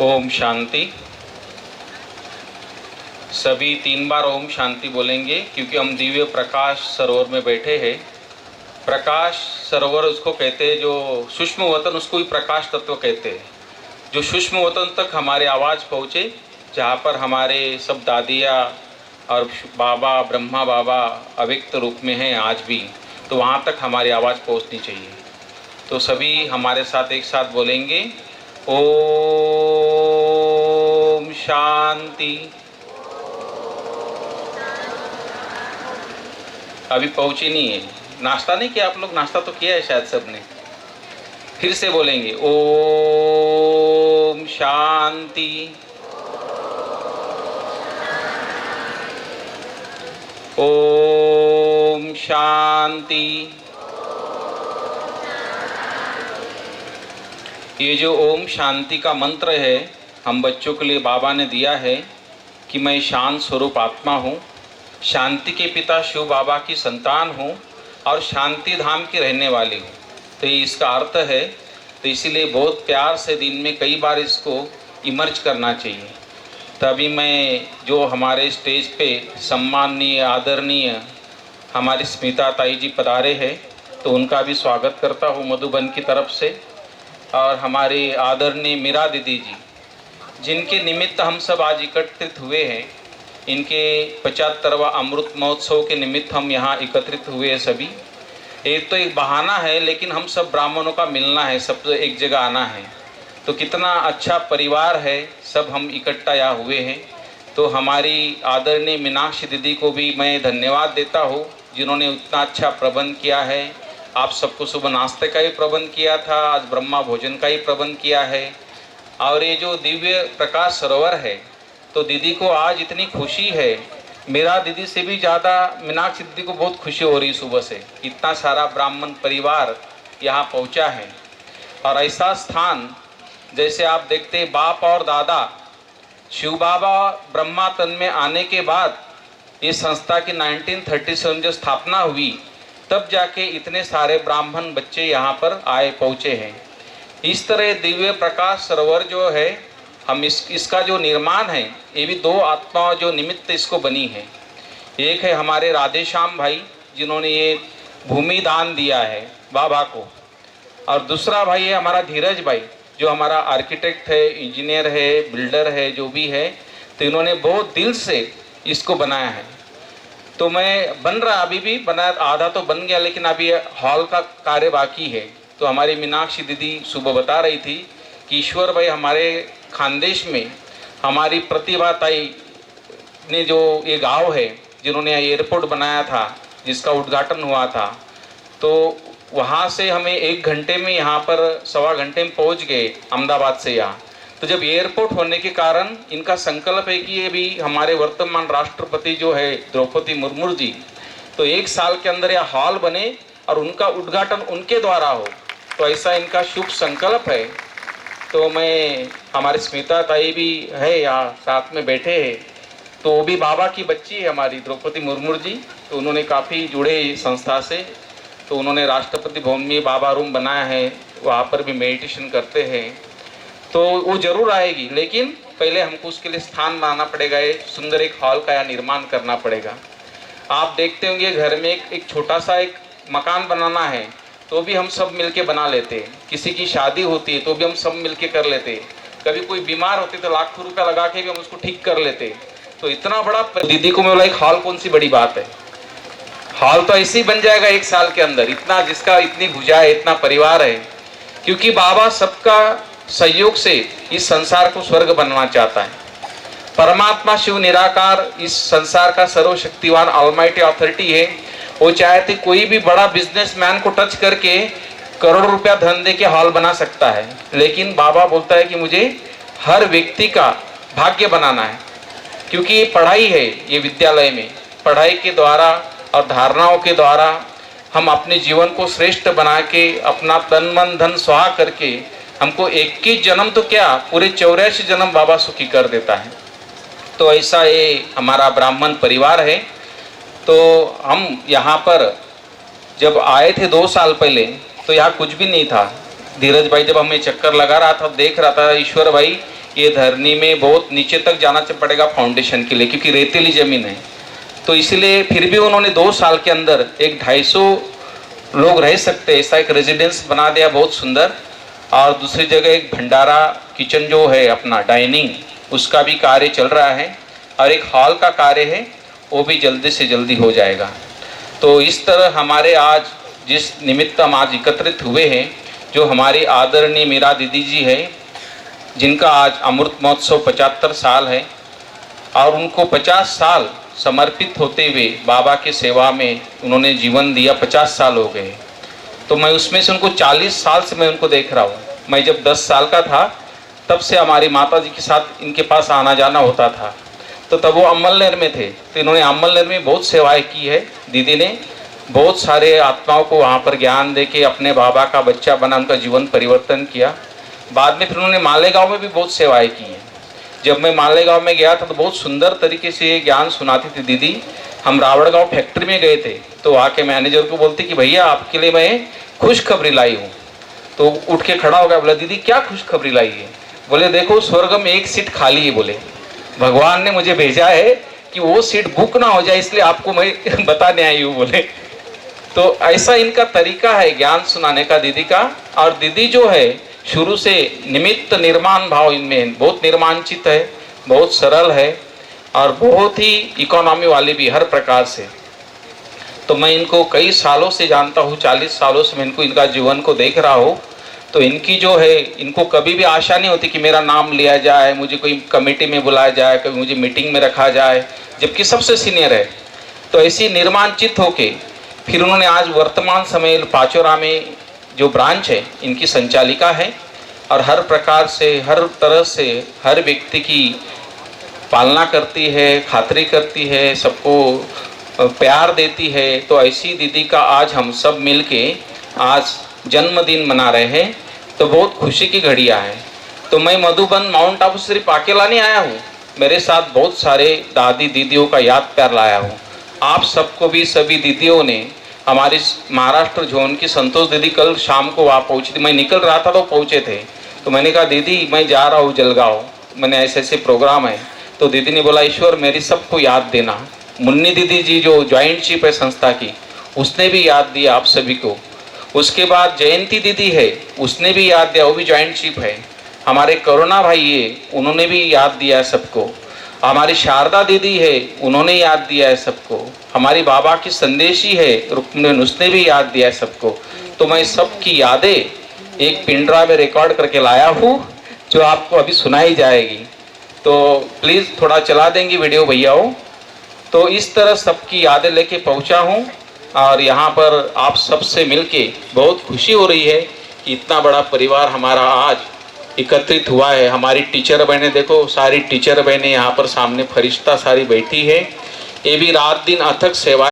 ओम शांति। सभी 3 बार ओम शांति बोलेंगे क्योंकि हम दिव्य प्रकाश सरोवर में बैठे हैं। प्रकाश सरोवर उसको कहते हैं, जो सूक्ष्म वतन उसको ही प्रकाश तत्व कहते हैं। जो सूक्ष्म वतन तक हमारी आवाज़ पहुँचे, जहाँ पर हमारे सब दादियाँ और बाबा ब्रह्मा बाबा अव्यक्त रूप में हैं आज भी, तो वहाँ तक हमारी आवाज़ पहुँचनी चाहिए। तो सभी हमारे साथ एक साथ बोलेंगे ओम शांति। अभी पहुँची नहीं है। नाश्ता नहीं किया आप लोग? नाश्ता तो किया है शायद सबने। फिर से बोलेंगे ओम शांति। ओम शांति। ये जो ओम शांति का मंत्र है, हम बच्चों के लिए बाबा ने दिया है कि मैं शांत स्वरूप आत्मा हूँ, शांति के पिता शिव बाबा की संतान हूँ और शांति धाम की रहने वाली हूँ। तो ये इसका अर्थ है। तो इसीलिए बहुत प्यार से दिन में कई बार इसको इमर्ज करना चाहिए। तभी मैं जो हमारे स्टेज पे सम्माननीय आदरणीय हमारी स्मिता ताई जी पधारे हैं, तो उनका भी स्वागत करता हूँ मधुबन की तरफ से। और हमारी आदरणीय मीरा दीदी जी, जिनके निमित्त हम सब आज एकत्रित हुए हैं, इनके 75वां अमृत महोत्सव के निमित्त हम यहाँ एकत्रित हुए हैं सभी। एक तो एक बहाना है, लेकिन हम सब ब्राह्मणों का मिलना है, सब एक जगह आना है। तो कितना अच्छा परिवार है, सब हम इकट्ठा यहाँ हुए हैं। तो हमारी आदरणीय मीनाक्षी दीदी को भी मैं धन्यवाद देता हूँ, जिन्होंने उतना अच्छा प्रबंध किया है। आप सबको सुबह नाश्ते का ही प्रबंध किया था, आज ब्रह्मा भोजन का ही प्रबंध किया है। और ये जो दिव्य प्रकाश सरोवर है, तो दीदी को आज इतनी खुशी है, मेरा दीदी से भी ज़्यादा मीनाक्षी दीदी को बहुत खुशी हो रही सुबह से। इतना सारा ब्राह्मण परिवार यहाँ पहुँचा है। और ऐसा स्थान जैसे आप देखते बाप और दादा शिव बाबा ब्रह्मा तन में आने के बाद इस संस्था की 1937 जो स्थापना हुई, तब जाके इतने सारे ब्राह्मण बच्चे यहाँ पर आए पहुँचे हैं। इस तरह दिव्य प्रकाश सरोवर जो है, हम इसका जो निर्माण है, ये भी 2 आत्माओं जो निमित्त इसको बनी है। एक है हमारे राधेश्याम भाई, जिन्होंने ये भूमि दान दिया है बाबा को, और दूसरा भाई है हमारा धीरज भाई, जो हमारा आर्किटेक्ट है, इंजीनियर है, बिल्डर है, जो भी है। तो इन्होंने बहुत दिल से इसको बनाया है। तो मैं बन रहा, अभी भी बना, आधा तो बन गया, लेकिन अभी हॉल का कार्य बाकी है। तो हमारी मीनाक्षी दीदी सुबह बता रही थी कि ईश्वर भाई हमारे खानदेश में हमारी प्रतिभा ताई ने जो ये गांव है, जिन्होंने एयरपोर्ट बनाया था, जिसका उद्घाटन हुआ था, तो वहाँ से हमें 1 घंटे में यहाँ पर 1.25 घंटे में पहुँच गए अहमदाबाद से यहाँ। तो जब एयरपोर्ट होने के कारण इनका संकल्प है कि ये भी हमारे वर्तमान राष्ट्रपति जो है द्रौपदी मुर्मू जी, तो 1 साल के अंदर यह हॉल बने और उनका उद्घाटन उनके द्वारा हो। तो ऐसा इनका शुभ संकल्प है। तो मैं, हमारी स्मिता ताई भी है यहाँ साथ में बैठे हैं, तो वो भी बाबा की बच्ची है हमारी द्रौपदी मुर्मू जी। तो उन्होंने काफ़ी जुड़े इस संस्था से। तो उन्होंने राष्ट्रपति भवन में बाबा रूम बनाया है, वहाँ पर भी मेडिटेशन करते हैं। तो वो जरूर आएगी, लेकिन पहले हमको उसके लिए स्थान बनाना पड़ेगा, एक सुंदर एक हॉल का यहाँ निर्माण करना पड़ेगा। आप देखते होंगे घर में एक छोटा सा एक मकान बनाना है, तो भी हम सब मिलके बना लेते हैं। किसी की शादी होती है तो भी हम सब मिलके कर लेते हैं। कभी कोई बीमार होती है तो लाखों रुपया लगा के भी हम उसको ठीक कर लेते हैं। तो इतना बड़ा, दीदी को मैं बोला एक हॉल कौन सी बड़ी बात है, हॉल तो ऐसे ही बन जाएगा 1 साल के अंदर। इतना, जिसका इतनी भुजा है, इतना परिवार है, क्योंकि बाबा सबका सहयोग से इस संसार को स्वर्ग बनना चाहता है। परमात्मा शिव निराकार इस संसार का सर्वशक्तिवान ऑलमाइटी अथॉरिटी है। वो चाहते कोई भी बड़ा बिजनेसमैन को टच करके करोड़ों रुपया धन दे के हॉल बना सकता है, लेकिन बाबा बोलता है कि मुझे हर व्यक्ति का भाग्य बनाना है। क्योंकि ये पढ़ाई है, ये विद्यालय में पढ़ाई के द्वारा और धारणाओं के द्वारा हम अपने जीवन को श्रेष्ठ बना के, अपना तन मन धन स्वाहा करके, हमको 21 जन्म तो क्या, पूरे 84 जन्म बाबा सुखी कर देता है। तो ऐसा ये हमारा ब्राह्मण परिवार है। तो हम यहाँ पर जब आए थे 2 साल पहले, तो यहाँ कुछ भी नहीं था। धीरज भाई जब हमें चक्कर लगा रहा था, देख रहा था ईश्वर भाई ये धरनी में बहुत नीचे तक जाना पड़ेगा फाउंडेशन के लिए, क्योंकि रेतीली ज़मीन है। तो इसलिए फिर भी उन्होंने 2 साल के अंदर एक 250 लोग रह सकते ऐसा एक रेजिडेंस बना दिया, बहुत सुंदर। और दूसरी जगह एक भंडारा किचन जो है अपना डाइनिंग, उसका भी कार्य चल रहा है, और एक हॉल का कार्य है, वो भी जल्दी से जल्दी हो जाएगा। तो इस तरह हमारे आज जिस निमित्त हम आज एकत्रित हुए हैं, जो हमारी आदरणीय मीरा दीदी जी है, जिनका आज अमृत महोत्सव 75 साल है, और उनको 50 साल समर्पित होते हुए बाबा की सेवा में उन्होंने जीवन दिया, 50 साल हो गए। तो मैं उसमें से उनको 40 साल से मैं उनको देख रहा हूँ। मैं जब 10 साल का था तब से हमारी माता जी के साथ इनके पास आना जाना होता था। तो तब वो अम्बलनेर में थे, तो इन्होंने अम्बलनेर में बहुत सेवाएं की है। दीदी ने बहुत सारे आत्माओं को वहाँ पर ज्ञान दे के अपने बाबा का बच्चा बना, उनका जीवन परिवर्तन किया। बाद में फिर उन्होंने मालेगांव में भी बहुत सेवाएं की हैं। जब मैं मालेगांव में गया था तो बहुत सुंदर तरीके से ये ज्ञान सुनाती थी दीदी। हम रावड़गांव फैक्ट्री में गए थे, तो आके मैनेजर को बोलती कि भैया आपके लिए मैं खुशखबरी लाई हूँ। तो उठ के खड़ा हो गया, बोला दीदी क्या खुशखबरी लाई है? बोले देखो स्वर्ग में एक सीट खाली है, बोले भगवान ने मुझे भेजा है कि वो सीट बुक ना हो जाए, इसलिए आपको मैं बताने आई हूँ, बोले। तो ऐसा इनका तरीका है ज्ञान सुनाने का दीदी का। और दीदी जो है शुरू से निमित्त निर्माण भाव इनमें बहुत निर्माणचित है, बहुत सरल है, और बहुत ही इकोनॉमी वाली भी हर प्रकार से। तो मैं इनको कई सालों से जानता हूँ, 40 सालों से मैं इनको इनका जीवन को देख रहा हूँ। तो इनकी जो है, इनको कभी भी आशा नहीं होती कि मेरा नाम लिया जाए, मुझे कोई कमेटी में बुलाया जाए, कभी मुझे मीटिंग में रखा जाए, जबकि सबसे सीनियर है। तो ऐसी निर्माणचित होके फिर उन्होंने आज वर्तमान समय पाचोरा में जो ब्रांच है इनकी संचालिका है, और हर प्रकार से हर तरह से हर व्यक्ति की पालना करती है, खातिरी करती है, सबको प्यार देती है। तो ऐसी दीदी का आज हम सब मिलके आज जन्मदिन मना रहे हैं, तो बहुत खुशी की घड़ियाँ है। तो मैं मधुबन माउंट आबू सिर्फ अकेला नहीं आया हूँ, मेरे साथ बहुत सारे दादी दीदियों का याद प्यार लाया हूँ। आप सबको भी सभी दीदियों ने, हमारी महाराष्ट्र जोन की संतोष दीदी कल शाम को वहाँ पहुँची थी, मैं निकल रहा था तो पहुँचे थे। तो मैंने कहा दीदी मैं जा रहा हूँ जलगांव, मैंने ऐसे ऐसे प्रोग्राम है। तो दीदी ने बोला ईश्वर मेरी सबको याद देना। मुन्नी दीदी जी जो ज्वाइंट चीफ है संस्था की, उसने भी याद दिया आप सभी को। उसके बाद जयंती दीदी है, उसने भी याद दिया, वो भी ज्वाइंट चीफ है। हमारे करुणा भाई है, उन्होंने भी याद दिया है सबको। हमारी शारदा दीदी है, उन्होंने याद दिया है सबको। हमारी बाबा की संदेशी है रुक्मिणी, उसने भी याद दिया है सबको। तो मैं सबकी यादें एक पिंड्रा में रिकॉर्ड करके लाया हूँ, जो आपको अभी सुनाई जाएगी। तो प्लीज़ थोड़ा चला देंगे वीडियो भैयाओ। तो इस तरह सबकी यादें लेके पहुंचा हूं, और यहाँ पर आप सबसे मिलके बहुत खुशी हो रही है कि इतना बड़ा परिवार हमारा आज एकत्रित हुआ है। हमारी टीचर बहनें देखो, सारी टीचर बहनें यहाँ पर सामने फरिश्ता सारी बैठी है, ये भी रात दिन अथक सेवा।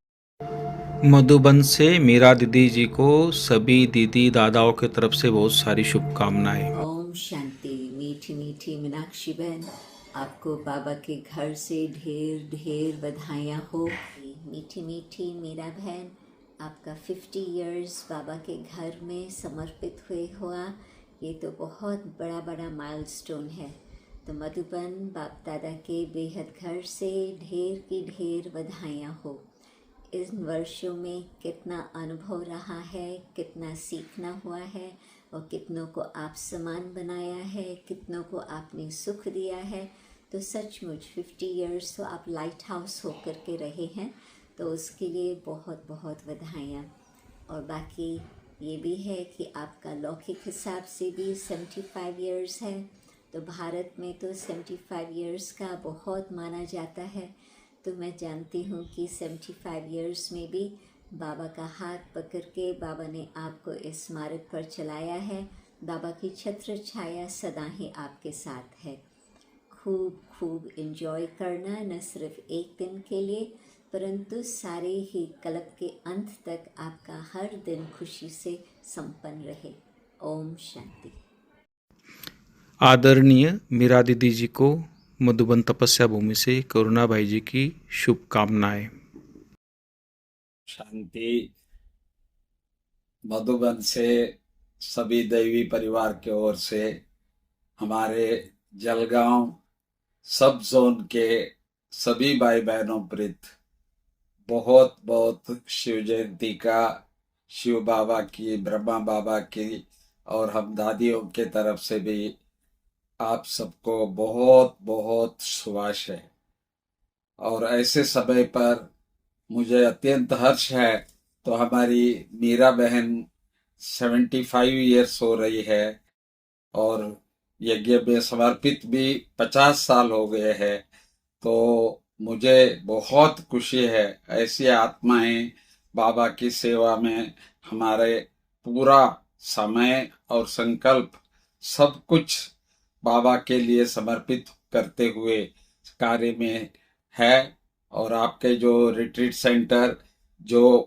मधुबन से मीरा दीदी जी को सभी दीदी दादाओं की तरफ से बहुत सारी शुभकामनाएं। ओम शांति। मीठी मीठी मीनाक्षी बहन, आपको बाबा के घर से ढेर ढेर बधाइयाँ हो। मीठी मीठी मीरा बहन, आपका 50 इयर्स बाबा के घर में समर्पित हुए हुआ, ये तो बहुत बड़ा बड़ा माइलस्टोन है। तो मधुबन बाप दादा के बेहद घर से ढेर की ढेर बधाइयाँ हो। इन वर्षों में कितना अनुभव रहा है, कितना सीखना हुआ है, और कितनों को आप समान बनाया है, कितनों को आपने सुख दिया है। तो सचमुच 50 इयर्स तो आप लाइट हाउस होकर के रहे हैं, तो उसके लिए बहुत बहुत बधाइयाँ। और बाकी ये भी है कि आपका लौकिक हिसाब से भी 75 इयर्स है, तो भारत में तो 75 इयर्स का बहुत माना जाता है। तो मैं जानती हूँ कि 75 इयर्स में भी बाबा का हाथ पकड़ के बाबा ने आपको इस मार्ग पर चलाया है। बाबा की छत्र छाया सदा ही आपके साथ है। खूब खूब एंजॉय करना, न सिर्फ एक दिन के लिए परंतु सारे ही कल्प के अंत तक आपका हर दिन खुशी से संपन्न रहे। ओम शांति। आदरणीय मीरा दीदी जी को मधुबन तपस्या भूमि से करुणा भाई जी की शुभकामनाएं। शांति। मधुबन से सभी दैवी परिवार की ओर से हमारे जलगांव सब जोन के सभी भाई बहनों प्रीत बहुत बहुत शिव जयंती का, शिव बाबा की, ब्रह्मा बाबा की और हम दादियों के तरफ से भी आप सबको बहुत बहुत शुभाशय। और ऐसे समय पर मुझे अत्यंत हर्ष है, तो हमारी मीरा बहन 75 ईयर्स हो रही है और यज्ञ में समर्पित भी 50 साल हो गए हैं। तो मुझे बहुत खुशी है, ऐसी आत्माएं बाबा की सेवा में हमारे पूरा समय और संकल्प सब कुछ बाबा के लिए समर्पित करते हुए कार्य में है। और आपके जो रिट्रीट सेंटर, जो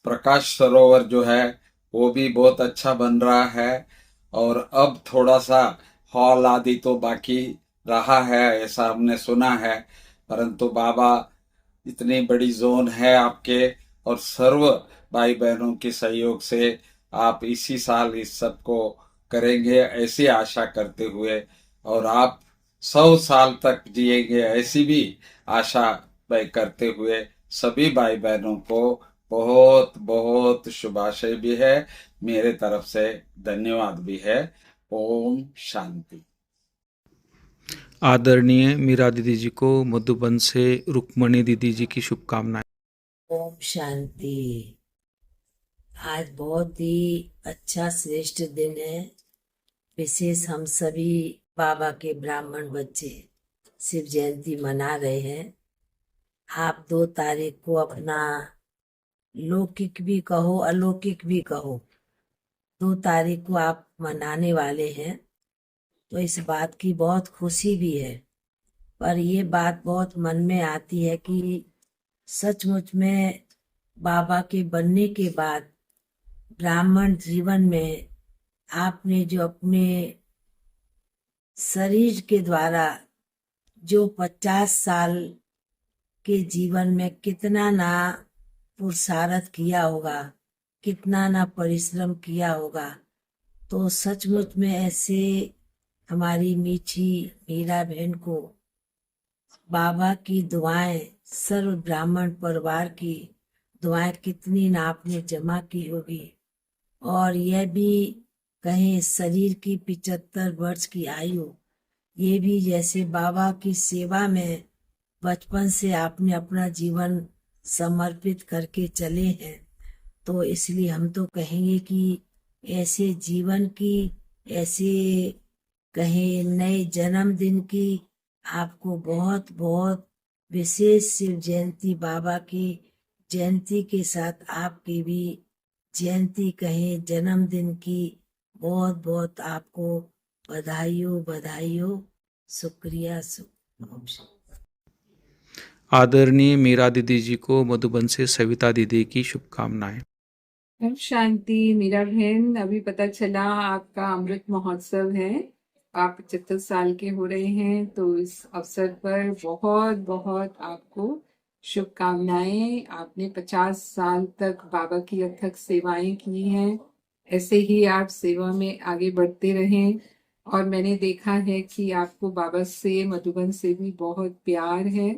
प्रकाश सरोवर जो है वो भी बहुत अच्छा बन रहा है। और अब थोड़ा सा हॉल आदि तो बाकी रहा है ऐसा हमने सुना है, परंतु बाबा इतनी बड़ी जोन है आपके और सर्व भाई बहनों के सहयोग से आप इसी साल इस सब को करेंगे ऐसी आशा करते हुए, और आप 100 साल तक जिएंगे ऐसी भी आशा मैं करते हुए सभी भाई बहनों को बहुत बहुत शुभाशय भी है, मेरे तरफ से धन्यवाद भी है। ओम शांति। आदरणीय मीरा दीदी जी को मधुबन से रुक्मणी दीदी जी की शुभकामनाएं। ओम शांति। आज बहुत ही अच्छा श्रेष्ठ दिन है। विशेष हम सभी बाबा के ब्राह्मण बच्चे शिव जयंती मना रहे हैं। आप 2 तारीख को अपना लौकिक भी कहो अलौकिक भी कहो 2 तारीख को आप मनाने वाले हैं, तो इस बात की बहुत खुशी भी है। पर ये बात बहुत मन में आती है कि सचमुच में बाबा के बनने के बाद ब्राह्मण जीवन में आपने जो अपने शरीर के द्वारा जो 50 साल के जीवन में कितना ना पुरुषार्थ किया होगा, कितना ना परिश्रम किया होगा, तो सचमुच में ऐसे हमारी मीठी मीरा बहन को बाबा की दुआएं, सर्व ब्राह्मण परिवार की दुआएं कितनी ना आपने जमा की होगी। और यह भी कहें शरीर की 75 वर्ष की आयु, ये भी जैसे बाबा की सेवा में बचपन से आपने अपना जीवन समर्पित करके चले हैं, तो इसलिए हम तो कहेंगे कि ऐसे जीवन की, ऐसे कहें नए जन्मदिन की आपको बहुत बहुत विशेष शिव जयंती, बाबा की जयंती के साथ आपकी भी जयंती कहें जन्मदिन की बहुत बहुत आपको बधाइयों बधाइयों। शुक्रिया। आदरणीय मीरा दीदी जी को मधुबन से सविता दीदी की शुभकामनाएं। ओम शांति। मीरा बहन, अभी पता चला आपका अमृत महोत्सव है, आप 75 साल के हो रहे हैं, तो इस अवसर पर बहुत बहुत आपको शुभकामनाएं। आपने 50 साल तक बाबा की अथक सेवाएं की हैं, ऐसे ही आप सेवा में आगे बढ़ते रहें। और मैंने देखा है कि आपको बाबा से, मधुबन से भी बहुत प्यार है,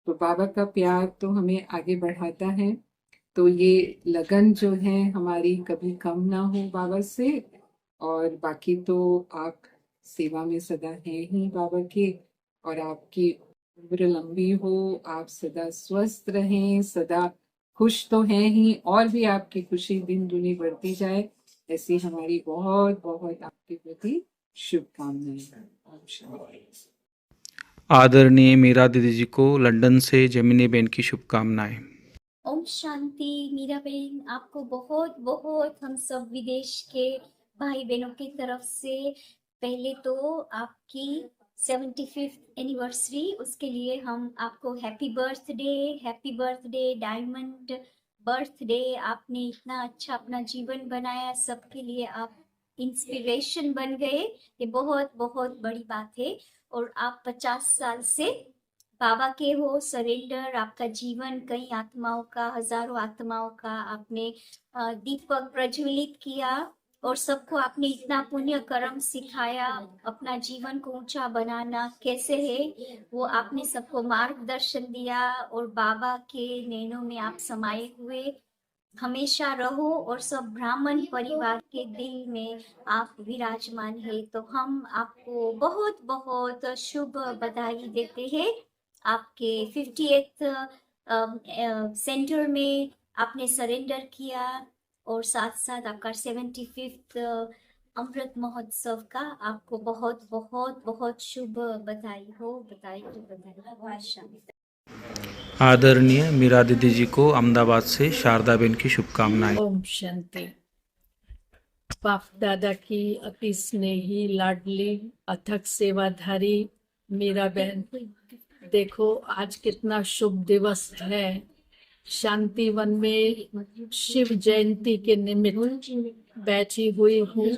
तो बाबा का प्यार तो हमें आगे बढ़ाता है। तो ये लगन जो है हमारी कभी कम ना हो बाबा से। और बाकी तो आप सेवा में सदा हैं ही बाबा के, और आपकी उम्र लंबी हो, आप सदा स्वस्थ रहें, सदा खुश तो हैं ही, और भी आपकी खुशी दिन दुनी बढ़ती जाए, ऐसी हमारी बहुत बहुत आपके प्रति शुभकामनाएं। ओम शांति। आदरणीय मीरा दीदी जी को लंदन से जमीनी बेन की शुभकामनाएं। ओम शांति। मीरा बहन, आपको बहुत बहुत हम सब विदेश के भाई बहनों की तरफ से पहले तो आपकी 75th एनिवर्सरी, उसके लिए हम आपको हैप्पी बर्थडे, डायमंड बर्थडे। आपने इतना अच्छा अपना जीवन बनाया, सबके लिए आप इंस्पिरेशन बन गए, ये बहुत बहुत बड़ी बात है। और आप 50 साल से बाबा के हो सरेंडर, आपका जीवन कई आत्माओं का, हजारों आत्माओं का आपने दीपक प्रज्वलित किया। और सबको आपने इतना पुण्य कर्म सिखाया, अपना जीवन को ऊंचा बनाना कैसे है वो आपने सबको मार्गदर्शन दिया, और बाबा के नैनों में आप समाये हुए हमेशा रहो, और सब ब्राह्मण परिवार के दिल में आप विराजमान है। तो हम आपको बहुत बहुत शुभ बधाई देते हैं। आपके 58th सेंटर में आपने सरेंडर किया, और साथ साथ आपका 75th अमृत महोत्सव का आपको बहुत बहुत बहुत शुभ बधाई हो, बधाई हो, बधाई हो। शांति। आदरणीय मीरा दीदी जी को अहमदाबाद से शारदा बहन की शुभकामनाएं। ओम शांति। बाप दादा की अति स्नेही लाडली अथक सेवाधारी मीरा बहन, देखो आज कितना शुभ दिवस है। शांति वन में शिव जयंती के निमित्त बैठी हुई हूँ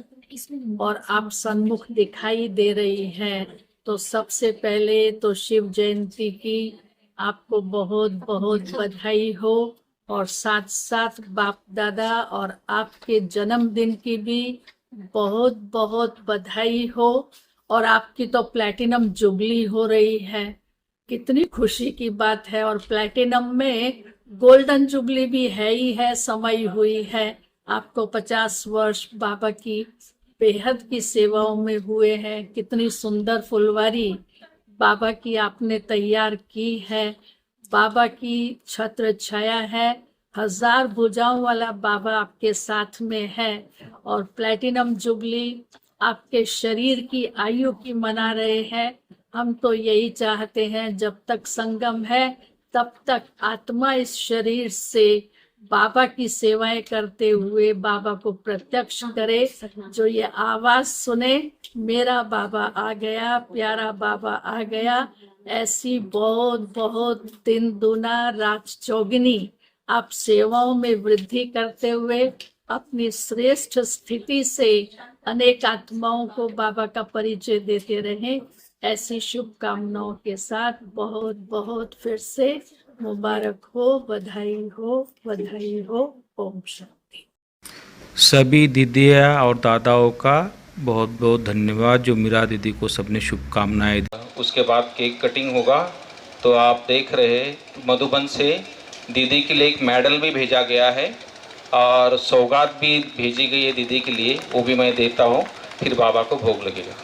और आप सन्मुख दिखाई दे रही हैं। तो सबसे पहले तो शिव जयंती की आपको बहुत बहुत बधाई हो, और साथ साथ बाप दादा और आपके जन्मदिन की भी बहुत बहुत बधाई हो। और आपकी तो प्लैटिनम जुबली हो रही है, कितनी खुशी की बात है। और प्लैटिनम में गोल्डन जुबली भी है ही है, समय हुई है। आपको 50 वर्ष बाबा की बेहद की सेवाओं में हुए हैं। कितनी सुंदर फुलवारी बाबा की आपने तैयार की है। बाबा की छत्र छाया है, 1000 भुजाओं वाला बाबा आपके साथ में है। और प्लैटिनम जुबली आपके शरीर की आयु की मना रहे हैं। हम तो यही चाहते हैं जब तक संगम है तब तक आत्मा इस शरीर से बाबा की सेवाएं करते हुए बाबा को प्रत्यक्ष करे। जो ये आवाज सुने मेरा बाबा आ गया, प्यारा बाबा आ गया, ऐसी बहुत बहुत दिन दुना रात चौगुनी आप सेवाओं में वृद्धि करते हुए अपनी श्रेष्ठ स्थिति से अनेक आत्माओं को बाबा का परिचय देते रहें। ऐसी शुभकामनाओं के साथ बहुत बहुत फिर से मुबारक हो, बधाई हो, बधाई हो। ओम शांति। सभी दीदिया और दादाओं का बहुत बहुत धन्यवाद जो मीरा दीदी को सबने शुभकामनाएं दी। उसके बाद केक कटिंग होगा। तो आप देख रहे मधुबन से दीदी के लिए एक मेडल भी भेजा गया है और सौगात भी भेजी गई है दीदी के लिए, वो भी मैं देता हूँ, फिर बाबा को भोग लगेगा।